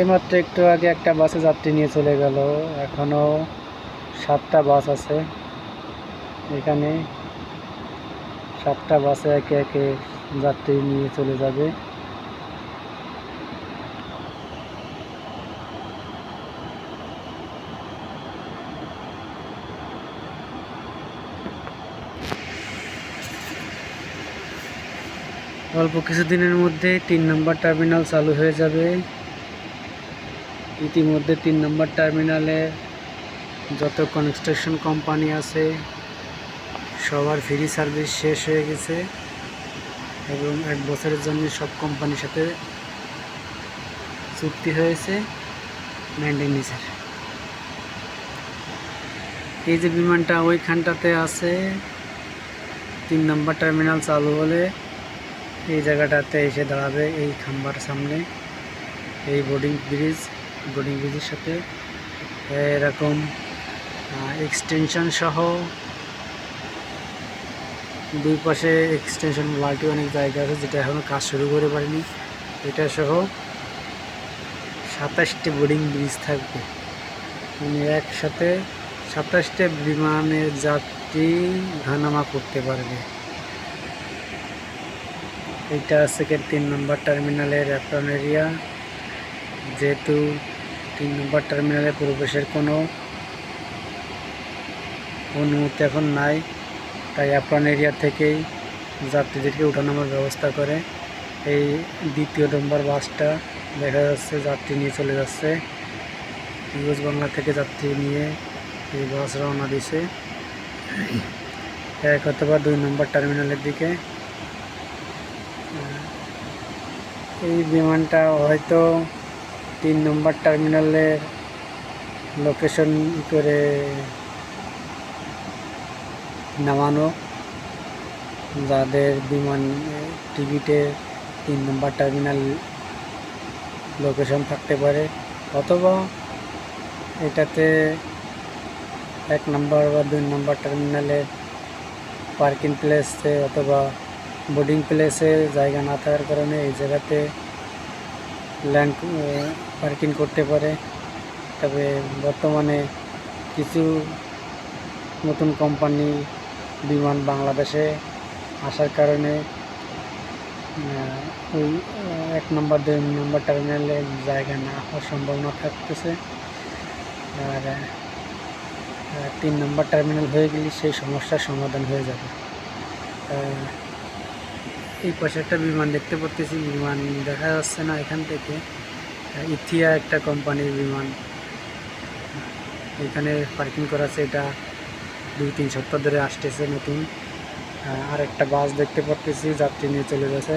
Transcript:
এইমাত্র একটু আগে একটা বাসে যাত্রী নিয়ে চলে গেল। এখনো 7টা বাস আছে এখানে। 7টা বাসে একে একে যাত্রী নিয়ে চলে যাবে। অল্প কিছুদিনের মধ্যে 3 নম্বর টার্মিনাল চালু হয়ে যাবে। ইতিমধ্যে 3 নম্বর টার্মিনালে যত কনস্ট্রাকশন কোম্পানি আছে সবার ফ্রি সার্ভিস শেষ হয়ে গেছে এবং 1 বছরের জন্য সব কোম্পানির সাথে চুক্তি হয়েছে মেইনটেনেন্সের। এই যে বিমানটা ওইখানটাতে আছে, 3 নম্বর টার্মিনাল চালু হলে এই জায়গাটাতে এসে দাঁড়াবে, এই খাম্বার সামনে। এই বোর্ডিং ব্রিজের সাথে এরকম এক্সটেনশন সহ 2 পাশে এক্সটেনশন বাল্টি অনেক জায়গা আছে যেটা এখনও কাজ শুরু করে পারেনি। এটা সহ 27টি বোর্ডিং ব্রিজ থাকবে, মানে একসাথে 27টা বিমানের যাত্রী ওঠানামা করতে পারবে। এটা আছে 3 নম্বর টার্মিনালের অ্যাপ্রন এরিয়া। যেহেতু 3 নম্বর টার্মিনালে প্রবেশের কোনো অনুমতি এখন নাই, তাই অ্যাপ্রন এরিয়া থেকেই যাত্রীদেরকে ওঠানামার ব্যবস্থা করে। এই 2য় নম্বর বাসটা দেখা যাচ্ছে যাত্রী নিয়ে চলে যাচ্ছে। ইউএস বাংলা থেকে যাত্রী নিয়ে এই বাস রওনা দিছে 1 অথবা 2 নম্বর টার্মিনালের দিকে। এই বিমানটা হয়তো 3 নম্বর টার্মিনালের লোকেশন করে নামানো, যাদের বিমান টিকিটে 3 নম্বর টার্মিনাল লোকেশন থাকতে পারে, অথবা এটাতে 1 নম্বর বা 2 নম্বর টার্মিনালের পার্কিং প্লেসে অথবা বোর্ডিং প্লেসে জায়গা না থাকার কারণে এই জায়গাতে ল্যান্ড পার্কিং করতে পারে। তবে বর্তমানে কিছু নতুন কোম্পানি বিমান বাংলাদেশে আসার কারণে ওই 1 নম্বর 2 নম্বর টার্মিনালে জায়গা না হওয়ার সম্ভাবনা থাকতেছে। আর 3 নম্বর টার্মিনাল হয়ে গেলে সেই সমস্যার সমাধান হয়ে যাবে। এই পাশে একটা বিমান দেখতে পাচ্ছি, বিমান দেখা যাচ্ছে না এখান থেকে। ইথিয়া একটা কোম্পানির বিমান এখানে পার্কিং করা আছে। এটা 2-3 সপ্তাহ ধরে আসতেছে নতুন। আর একটা বাস দেখতে পাচ্ছি যাত্রী নিয়ে চলে গেছে।